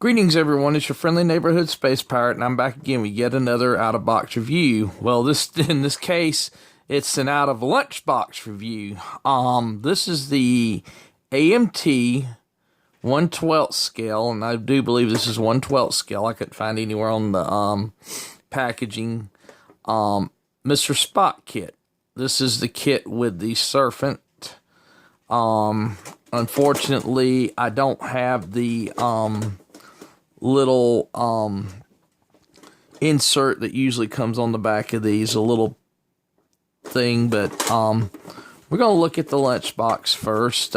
Greetings everyone, it's your friendly neighborhood space pirate, and I'm back again with yet another out-of-box review. Well, in this case, it's an out-of-lunchbox review. This is the AMT 1/12 scale, and I do believe this is 1/12 scale. I couldn't find anywhere on the packaging. Mr. Spock kit. This is the kit with the Serpent. Unfortunately, I don't have the little insert that usually comes on the back of these, a little thing, but we're gonna look at the lunchbox first.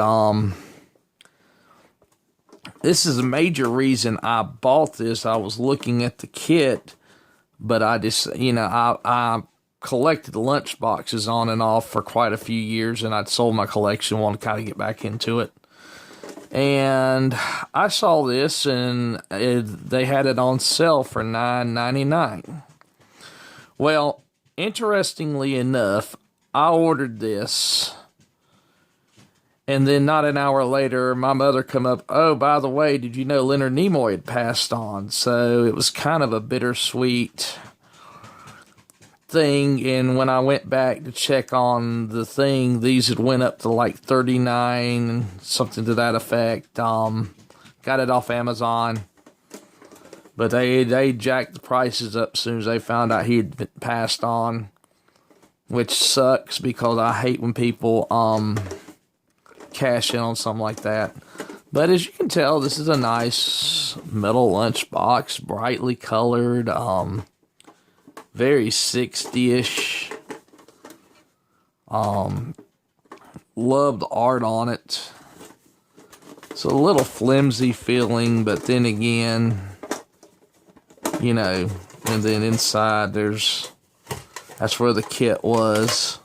This is a major reason I bought this. I was looking at the kit, but I just, I collected lunchboxes on and off for quite a few years, and I'd sold my collection, wanted to kind of get back into it. And I saw this, and they had it on sale for $9.99. Well, interestingly enough, I ordered this, and then not an hour later, my mother come up, "Oh, by the way, did you know Leonard Nimoy had passed on?" So it was kind of a bittersweet thing, and when I went back to check on the thing, these had went up to like $39, something to that effect. Got it off Amazon, but they jacked the prices up as soon as they found out he had been passed on, which sucks because I hate when people cash in on something like that. But as you can tell, this is a nice metal lunchbox, brightly colored, very 60-ish. Love the art on it. It's a little flimsy feeling, but then again, and then inside that's where the kit was.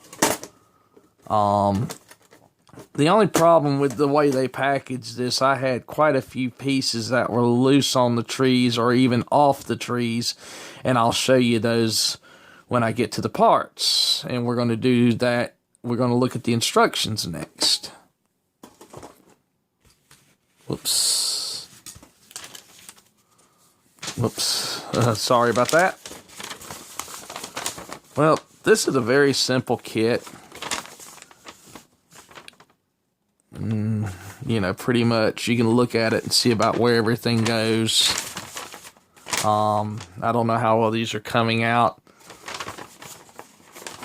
The only problem with the way they packaged this, I had quite a few pieces that were loose on the trees or even off the trees, and I'll show you those when I get to the parts. And we're going to do that. We're going to look at the instructions next. Whoops. Sorry about that. Well, this is a very simple kit. Pretty much you can look at it and see about where everything goes. I don't know how well these are coming out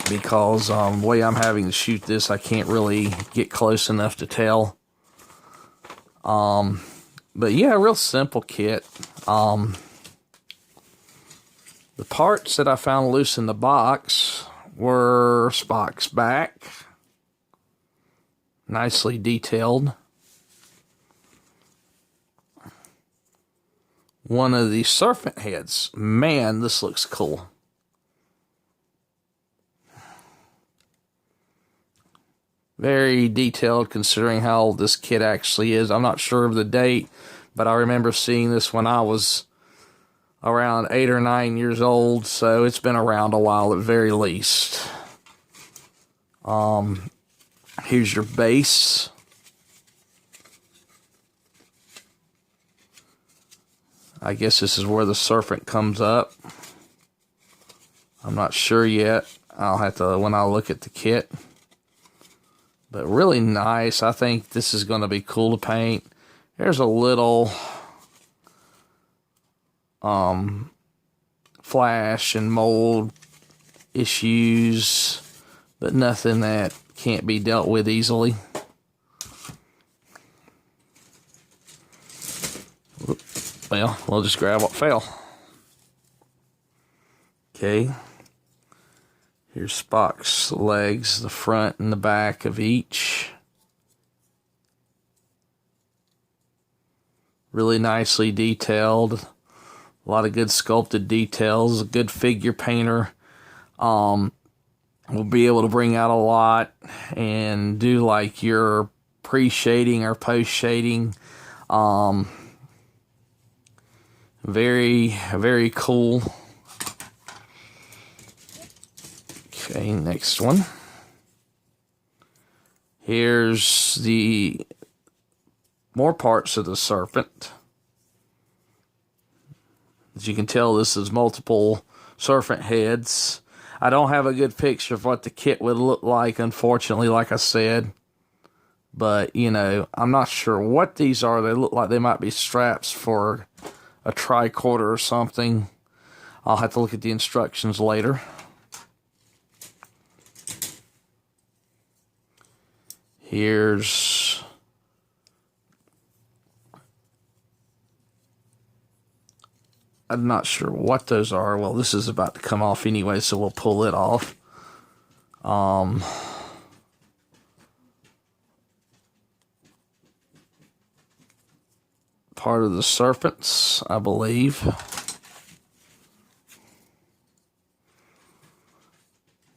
because the way I'm having to shoot this, I can't really get close enough to tell. But yeah, real simple kit. The parts that I found loose in the box were Spock's back, nicely detailed. One of the serpent heads. Man, this looks cool. Very detailed considering how old this kit actually is. I'm not sure of the date, but I remember seeing this when I was around 8 or 9 years old, so it's been around a while at very least. Here's your base. I guess this is where the serpent comes up. I'm not sure yet. I'll have to when I look at the kit. But really nice. I think this is going to be cool to paint. There's a little flash and mold issues, but nothing that can't be dealt with easily. Well, we'll just grab what fell. Okay. Here's Spock's legs, the front and the back of each. Really nicely detailed. A lot of good sculpted details. A good figure painter will be able to bring out a lot and do like your pre-shading or post-shading. Very, very cool. Okay, next one. Here's the more parts of the serpent. As you can tell, this is multiple serpent heads. I don't have a good picture of what the kit would look like, unfortunately, like I said. But, you know, I'm not sure what these are. They look like they might be straps for a tricorder or something. I'll have to look at the instructions later. Here's... I'm not sure what those are. Well, this is about to come off anyway, so we'll pull it off. Part of the serpents, I believe.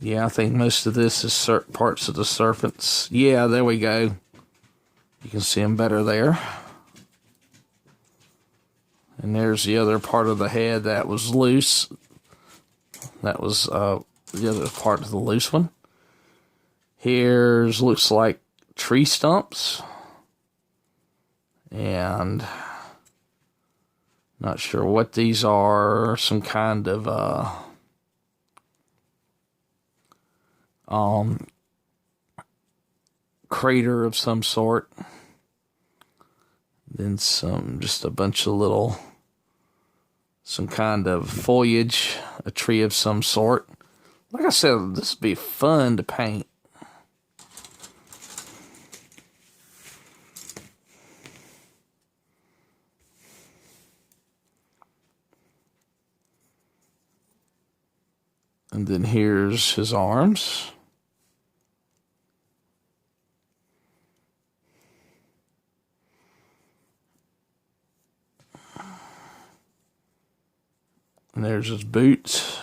Yeah, I think most of this is parts of the serpents. Yeah, there we go. You can see them better there. And there's the other part of the head that was loose. That was the other part of the loose one. Here's, looks like tree stumps. And not sure what these are. Some kind of crater of some sort. Then just a bunch of some kind of foliage, a tree of some sort. Like I said, this would be fun to paint. And then here's his arms. And there's his boots.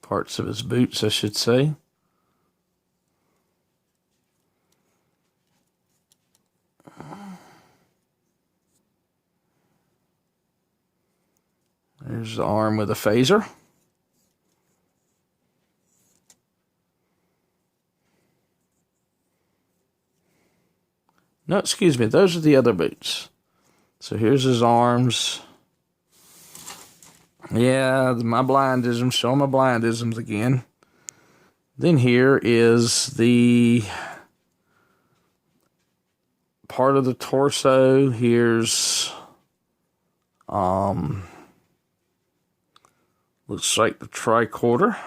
Parts of his boots, I should say. There's the arm with a phaser. No, excuse me, those are the other boots. So here's his arms. Yeah, my blindism, showing my blindisms again. Then here is the part of the torso. Here's, looks like the tricorder.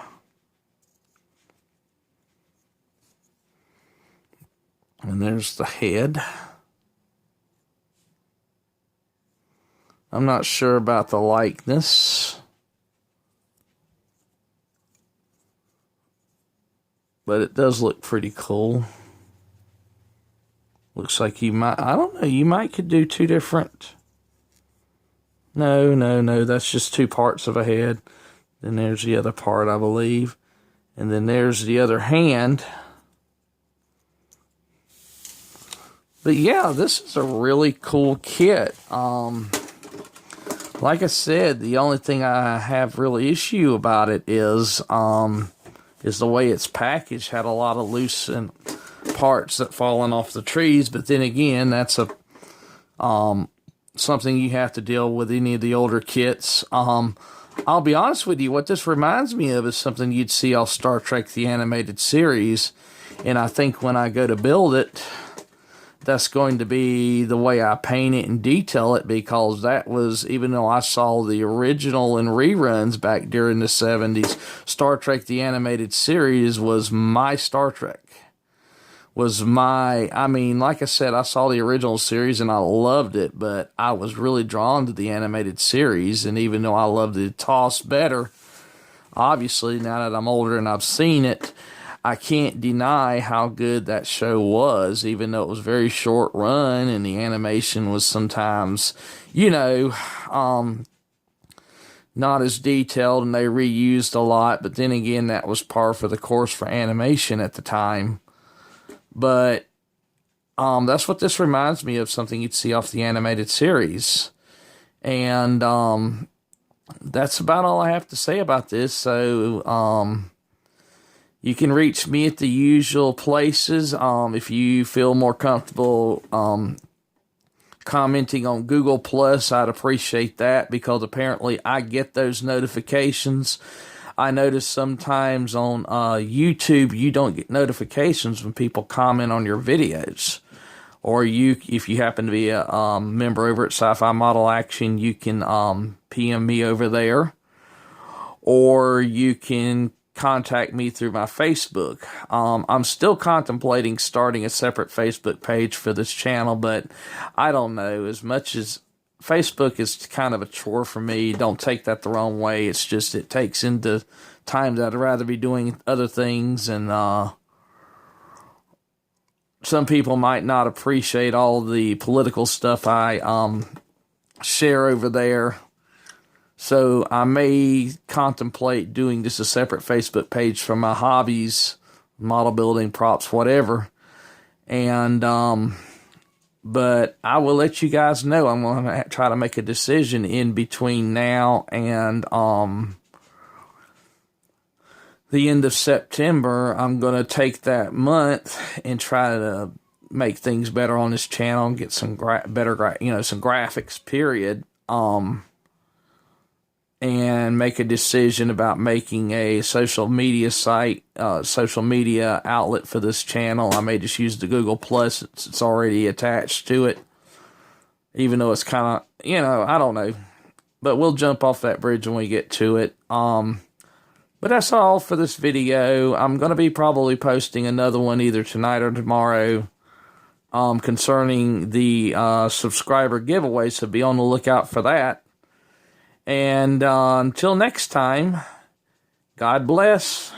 And there's the head. I'm not sure about the likeness, but it does look pretty cool. Looks like you might, I don't know, you might could do two different. No, that's just two parts of a head. Then there's the other part, I believe. And then there's the other hand. But yeah, this is a really cool kit. Like I said, the only thing I have really issue about it is the way it's packaged. Had a lot of loose parts that fallen off the trees, but then again, that's a something you have to deal with any of the older kits. I'll be honest with you, what this reminds me of is something you'd see off Star Trek the Animated Series, and I think when I go to build it, that's going to be the way I paint it and detail it, because that was, even though I saw the original and reruns back during the 70s, Star Trek the Animated Series was my Star Trek. I mean, like I said, I saw the original series and I loved it, but I was really drawn to the animated series, and even though I loved the TOS better, obviously, now that I'm older and I've seen it, I can't deny how good that show was, even though it was very short run and the animation was sometimes, not as detailed, and they reused a lot. But then again, that was par for the course for animation at the time. But that's what this reminds me of, something you'd see off the animated series. And that's about all I have to say about this. So, you can reach me at the usual places. If you feel more comfortable commenting on Google Plus, I'd appreciate that, because apparently I get those notifications. I notice sometimes on YouTube you don't get notifications when people comment on your videos. Or if you happen to be a member over at Sci-Fi Model Action, you can PM me over there. Or you can contact me through my Facebook. I'm still contemplating starting a separate Facebook page for this channel, but I don't know. As much as Facebook is kind of a chore for me, don't take that the wrong way. It's just it takes into times I'd rather be doing other things, and some people might not appreciate all the political stuff I share over there. So I may contemplate doing just a separate Facebook page for my hobbies, model building, props, whatever. And but I will let you guys know. I'm going to try to make a decision in between now and the end of September. I'm going to take that month and try to make things better on this channel and get some better some graphics, period. And make a decision about making a social media site, social media outlet for this channel. I may just use the Google Plus. It's already attached to it, even though it's kind of, I don't know. But we'll jump off that bridge when we get to it. But that's all for this video. I'm going to be probably posting another one either tonight or tomorrow concerning the subscriber giveaway, so be on the lookout for that. And until next time, God bless.